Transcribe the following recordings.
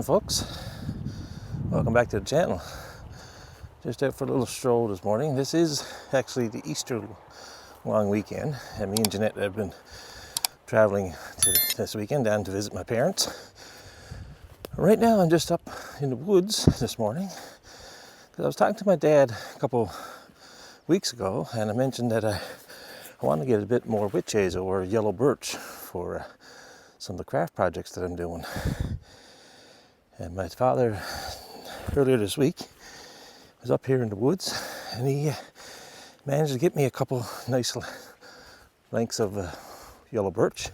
folks, welcome back to the channel. Just out for a little stroll this morning. This is actually the Easter long weekend, and me and Jeanette have been traveling this weekend down to visit my parents. Right now I'm just up in the woods this morning because I was talking to my dad a couple weeks ago, and I mentioned that I want to get a bit more witch hazel or yellow birch for some of the craft projects that I'm doing. And my father, earlier this week, was up here in the woods, and he managed to get me a couple nice lengths of yellow birch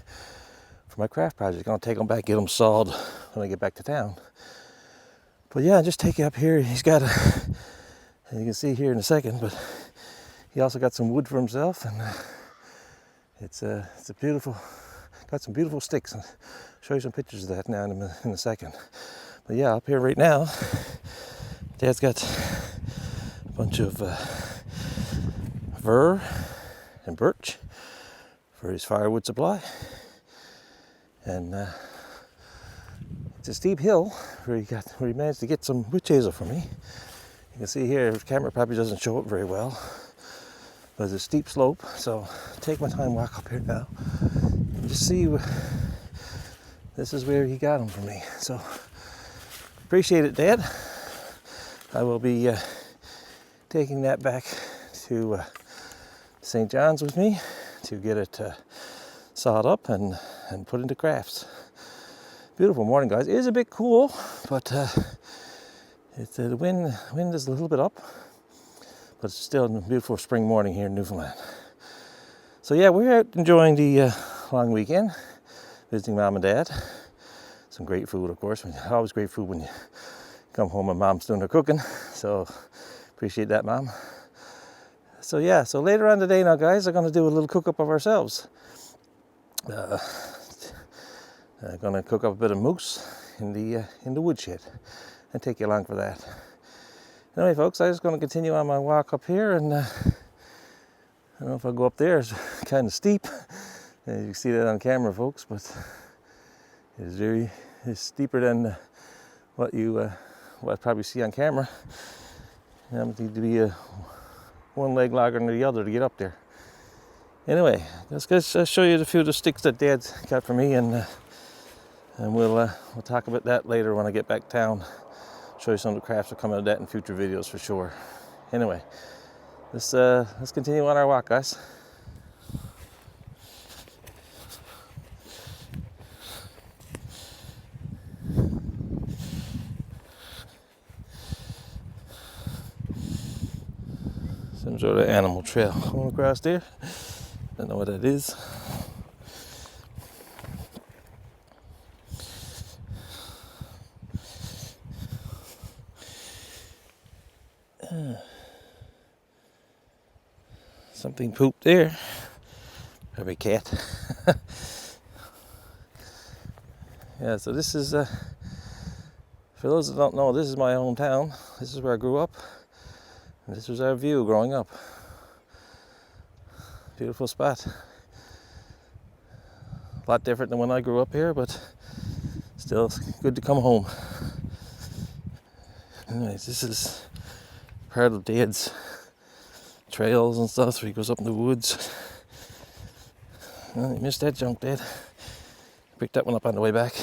for my craft project. I'm going to take them back, get them sawed when I get back to town. But yeah, just take it up here. He's got and you can see here in a second, but he also got some wood for himself, and it's a beautiful, got some beautiful sticks. I'll show you some pictures of that now in a second. But yeah, up here right now, Dad's got a bunch of fir and birch for his firewood supply. And it's a steep hill where he managed to get some witch hazel for me. You can see here, the camera probably doesn't show it very well, but it's a steep slope. So I'll take my time, walk up here now, and just see this is where he got them for me. So appreciate it, Dad. I will be taking that back to St. John's with me to get it sawed up and put into crafts. Beautiful morning, guys. It is a bit cool, but the wind is a little bit up, but it's still a beautiful spring morning here in Newfoundland. So yeah, we're out enjoying the long weekend, visiting Mom and Dad. Some great food, of course. Always great food when you come home and Mom's doing her cooking. So appreciate that, Mom. So yeah, so later on today now, guys, I'm going to do a little cook-up of ourselves. I'm going to cook up a bit of moose in the woodshed and take you along for that. Anyway, folks, I'm just going to continue on my walk up here, and I don't know if I'll go up there. It's kind of steep. You can see that on camera, folks, but it's steeper than what I probably see on camera. I need to be one leg longer than the other to get up there. Anyway, let's show you a few of the sticks that Dad's got for me, and we'll talk about that later when I get back to town. Show you some of the crafts that come out of that in future videos for sure. Anyway, let's continue on our walk, guys. Some sort of animal trail going across there. Don't know what that is. Something pooped there. Probably a cat. Yeah, so this is, for those that don't know, this is my hometown. This is where I grew up. And this was our view growing up. Beautiful spot. A lot different than when I grew up here, but still good to come home. Anyways, this is part of Dad's trails and stuff, so he goes up in the woods. Oh, you missed that junk, Dad. Picked that one up on the way back.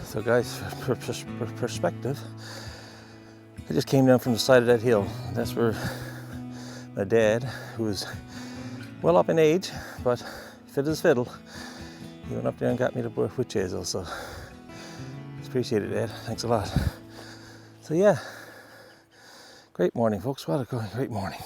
So guys, for perspective, I just came down from the side of that hill. That's where my dad, who was well up in age, but fit as fiddle. He went up there and got me the witch hazel, so appreciate it, Dad. Thanks a lot. So yeah, great morning, folks. What a great morning.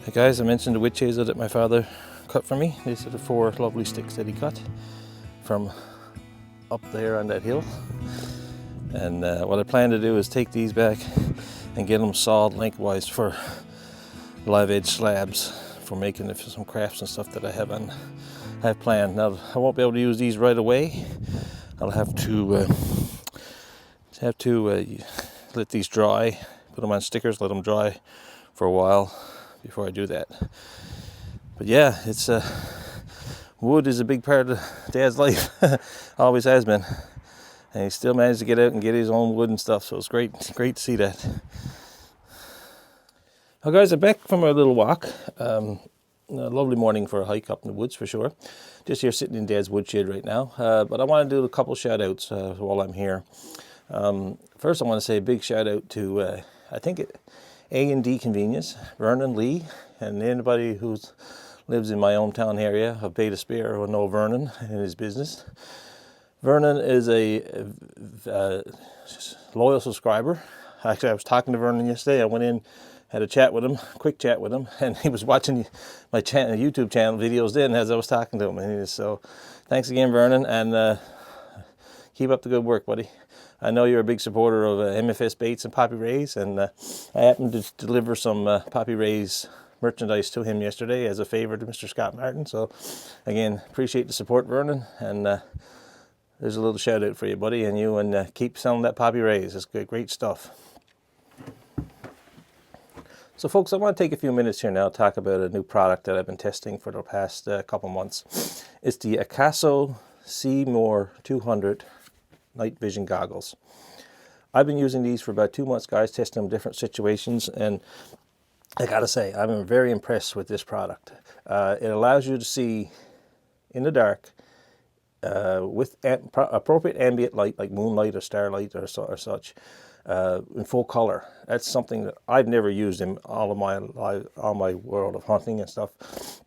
Hey guys, I mentioned the witch hazel that my father cut for me. These are the 4 lovely sticks that he cut from up there on that hill. And what I plan to do is take these back and get them sawed lengthwise for live edge slabs for making it for some crafts and stuff that I have planned. Now I won't be able to use these right away. I'll have to let these dry, put them on stickers, let them dry for a while before I do that. But yeah, it's wood is a big part of Dad's life. Always has been, and he still managed to get out and get his own wood and stuff, so it's great to see that. Well guys, I'm back from a little walk. A lovely morning for a hike up in the woods for sure. Just here sitting in Dad's woodshed right now, but I want to do a couple shout outs while I'm here. First I want to say a big shout out to A&D Convenience, Vernon Lee, and anybody who lives in my hometown area of Beta Spear will know Vernon and his business. Vernon is a loyal subscriber. Actually, I was talking to Vernon yesterday. I went in, had a chat with him, quick chat with him, and he was watching my YouTube channel videos then as I was talking to him. And so thanks again, Vernon, and keep up the good work, buddy. I know you're a big supporter of MFS Baits and Poppy Rays, and I happened to deliver some Poppy Rays merchandise to him yesterday as a favor to Mr. Scott Martin. So again, appreciate the support, Vernon, and there's a little shout out for you, buddy, and you, and keep selling that Poppy Rays. It's great stuff. So folks, I want to take a few minutes here now to talk about a new product that I've been testing for the past couple months. It's the AKASO Seemor-200 night vision goggles. I've been using these for about 2 months, guys, testing them in different situations, and I gotta say, I'm very impressed with this product. It allows you to see in the dark with appropriate ambient light like moonlight or starlight or such, in full color. That's something that I've never used in all my world of hunting and stuff.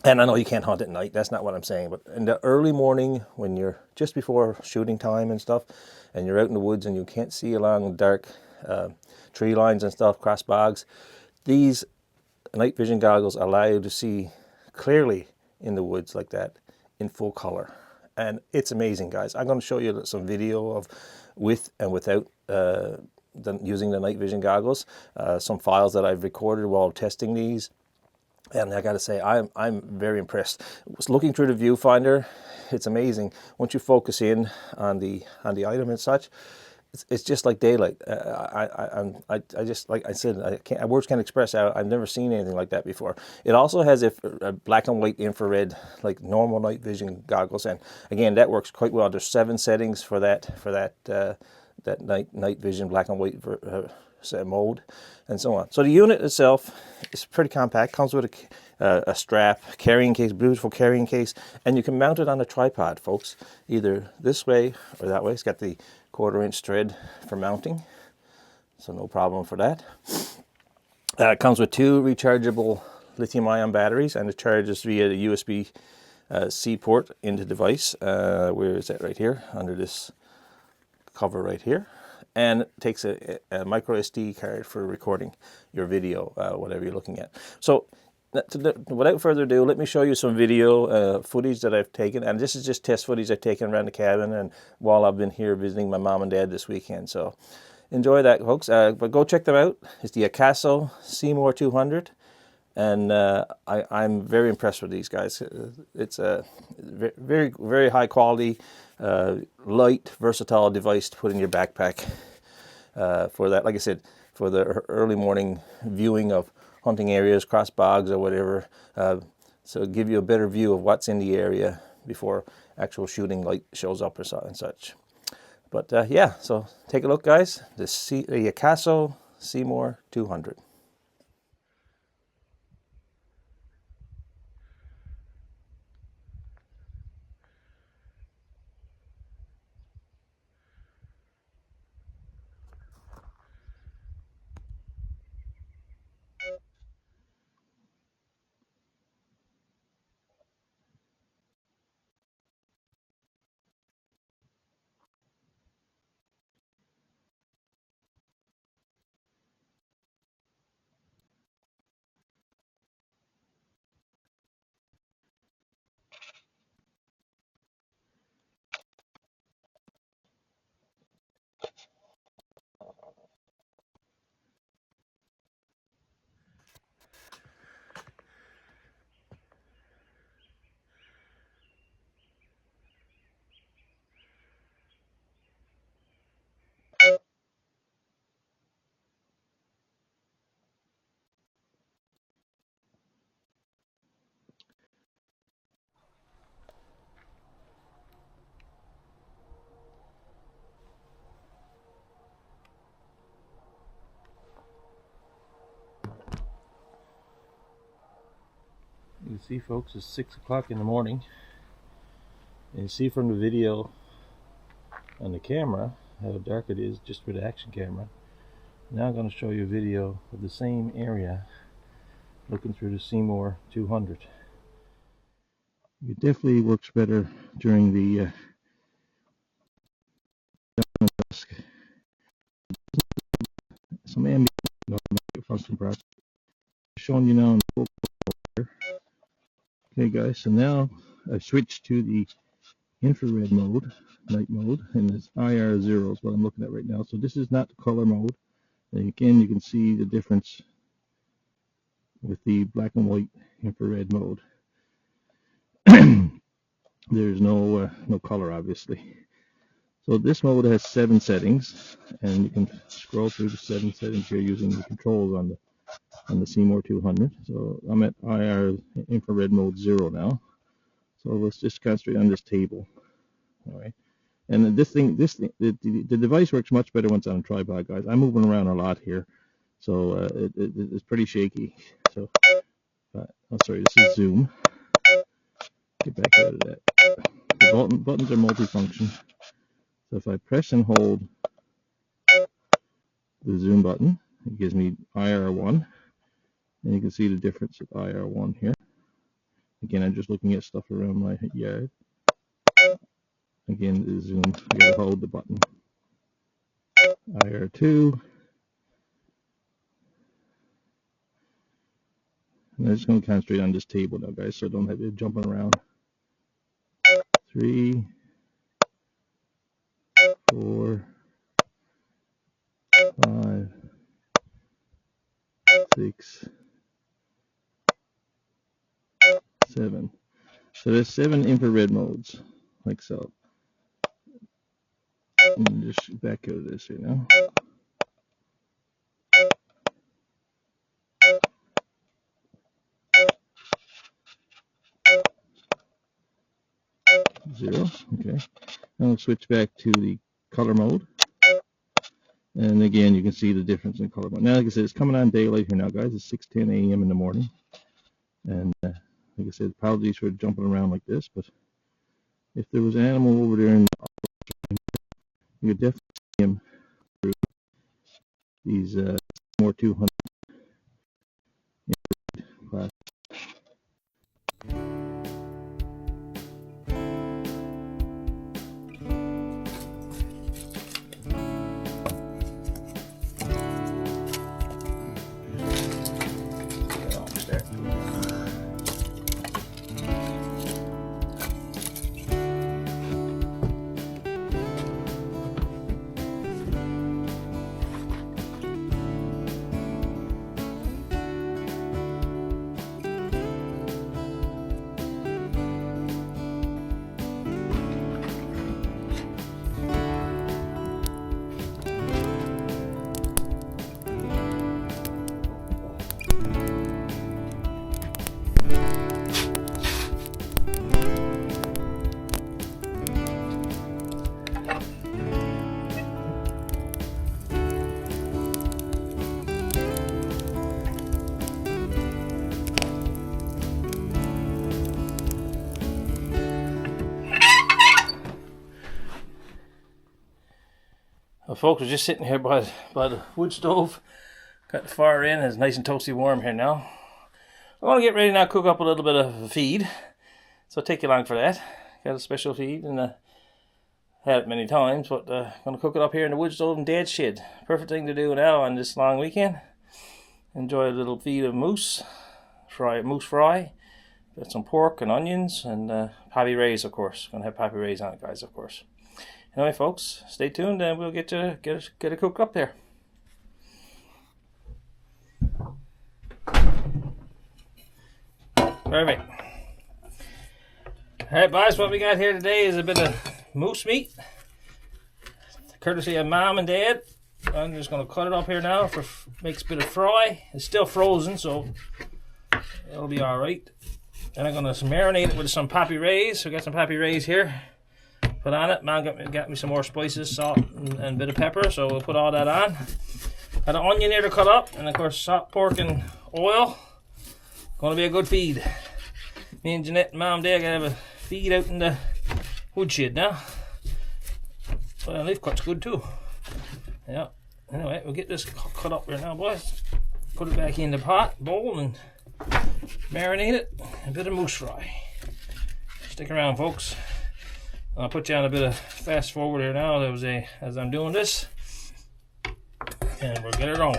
And I know you can't hunt at night, that's not what I'm saying, but in the early morning when you're just before shooting time and stuff, and you're out in the woods and you can't see along dark tree lines and stuff, cross bogs, these night vision goggles allow you to see clearly in the woods like that in full color. And it's amazing, guys. I'm going to show you some video of with and without using the night vision goggles, some files that I've recorded while testing these. And I got to say, I'm very impressed. Looking through the viewfinder, it's amazing. Once you focus in on the item and such, it's just like daylight. I just, like I said, words can't express how I've never seen anything like that before. It also has a black and white infrared, like normal night vision goggles, and again, that works quite well. There's 7 settings for that night vision black and white mode, and so on. So the unit itself is pretty compact. Comes with a strap, carrying case, beautiful carrying case, and you can mount it on a tripod, folks, either this way or that way. It's got the 1/4-inch thread for mounting, so no problem for that. It comes with 2 rechargeable lithium-ion batteries, and it charges via the USB-C port into the device. Where is that? Right here, under this cover right here. And it takes a micro SD card for recording your video, whatever you're looking at. So without further ado, let me show you some video footage that I've taken. And this is just test footage I've taken around the cabin and while I've been here visiting my mom and dad this weekend. So enjoy that, folks. But go check them out. It's the AKASO Seemor-200. And I'm very impressed with these guys. It's a very, very high quality, light, versatile device to put in your backpack for that, like I said, for the early morning viewing of hunting areas, cross bogs or whatever. So give you a better view of what's in the area before actual shooting light shows up or so, and such. But yeah, so take a look, guys. The AKASO Seemor-200. You can see, folks, it's 6 o'clock in the morning. And you see from the video on the camera how dark it is just with the action camera. Now I'm going to show you a video of the same area looking through the Seemor-200. It definitely works better during the dusk. Some ambient function process. Showing you now in the here. Okay, guys, so now I've switched to the infrared mode, night mode, and it's IR0 is what I'm looking at right now. So this is not the color mode. And again, you can see the difference with the black and white infrared mode. There's no color, obviously. So this mode has 7 settings, and you can scroll through the 7 settings here using the controls on the Seemor-200. So I'm at IR infrared mode 0 now. So let's just concentrate on this table. All right. And the device works much better once on a tripod, guys. I'm moving around a lot here, so it's pretty shaky. So, oh, sorry, this is zoom. Get back out of that. The buttons are multifunction. So if I press and hold the zoom button, it gives me IR1, and you can see the difference of IR1 here. Again, I'm just looking at stuff around my yard. Again, the zoom, I gotta hold the button. IR2. And I'm just going to concentrate on this table now, guys, so I don't have you jumping around. 3, 4, 5, 6, 7. So there's 7 infrared modes, like so. And just back out of this right now. 0, okay. Now I'll switch back to the color mode. And again, you can see the difference in color mode. Now, like I said, it's coming on daylight here now, guys. It's 6:10 a.m. in the morning. And like I said, apologies for jumping around like this, but if there was an animal over there, you could definitely see him through these Seemor-200 glass. Well, folks, we're just sitting here by the wood stove. Got the fire in. It's nice and toasty warm here now. I want to get ready now to cook up a little bit of a feed. So I'll take you along for that. Got a special feed and had it many times, but I'm going to cook it up here in the wood stove in Dad's shed. Perfect thing to do now on this long weekend. Enjoy a little feed of moose fry. Got some pork and onions and Pappy Ray's, of course. Going to have Pappy Ray's on it, guys, of course. Anyway, folks, stay tuned and we'll get it cooked up there. Perfect. Alright, boys, what we got here today is a bit of moose meat, courtesy of Mom and Dad. I'm just going to cut it up here now for makes a bit of fry. It's still frozen, so it'll be alright. Then I'm going to marinate it with some Pappy Ray's. So we got some Pappy Ray's here. Put on it. Mom got me some more spices, salt, and a bit of pepper, so we'll put all that on. Got an onion here to cut up, and of course salt, pork, and oil. Going to be a good feed. Me and Jeanette and Mom and Dad going to have a feed out in the woodshed now. Well, leaf cut's good too. Yeah. Anyway, we'll get this cut up here now, boys. Put it back in the bowl, and marinate it. A bit of moose fry. Stick around, folks. I'll put you on a bit of fast forward here now as I'm doing this. And we'll get it on.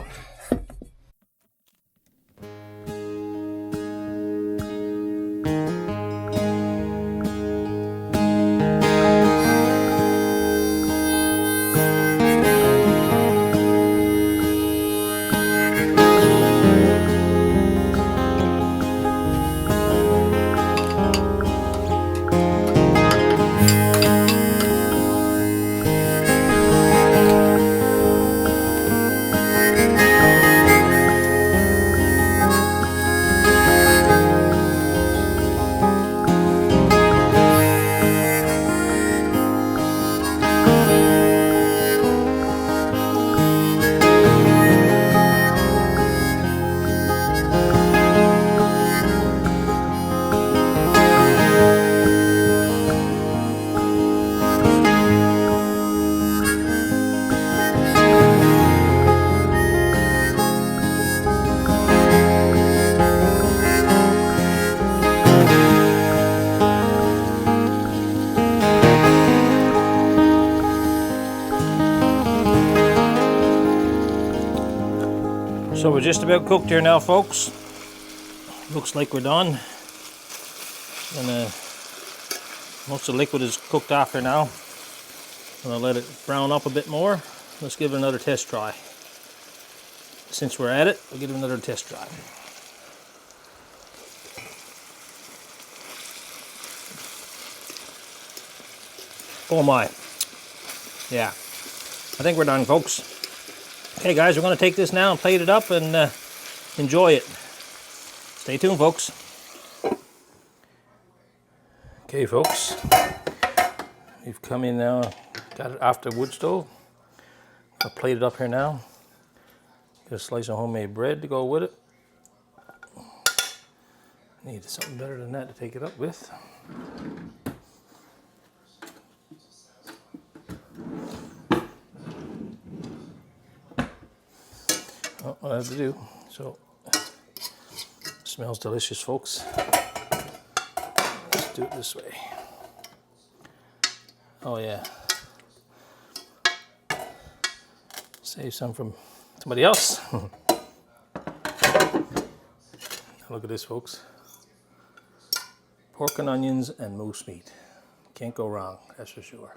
So we're just about cooked here now, folks. Looks like we're done. And most of the liquid is cooked off here now. I'm gonna let it brown up a bit more. Let's give it another test try. Since we're at it, we'll give it another test try. Oh my. Yeah. I think we're done, folks. Okay, guys, we're going to take this now and plate it up and enjoy it. Stay tuned, folks. Okay, folks. We've come in now, got it off the wood stove. I'll plate it up here now. Get a slice of homemade bread to go with it. Need something better than that to take it up with. Oh, what I have to do. So, smells delicious, folks. Let's do it this way. Oh yeah. Save some from somebody else. Look at this, folks. Pork and onions and moose meat. Can't go wrong, that's for sure.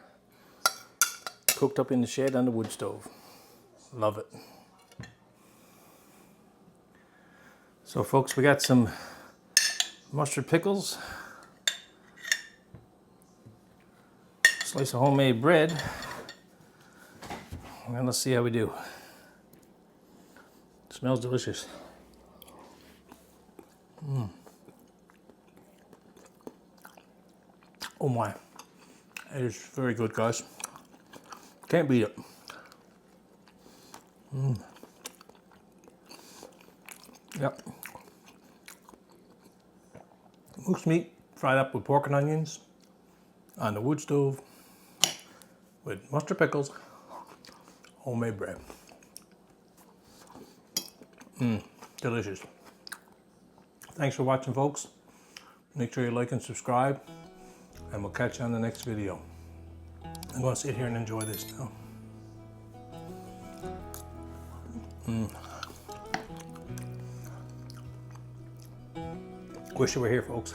Cooked up in the shed on the wood stove. Love it. So folks, we got some mustard pickles, slice of homemade bread, and let's see how we do. It smells delicious. Oh my, it is very good, guys. Can't beat it. Yep. Moose meat fried up with pork and onions on the wood stove with mustard pickles, homemade bread. Delicious. Thanks for watching, folks. Make sure you like and subscribe, and we'll catch you on the next video. I'm going to sit here and enjoy this now. Wish you were here, folks.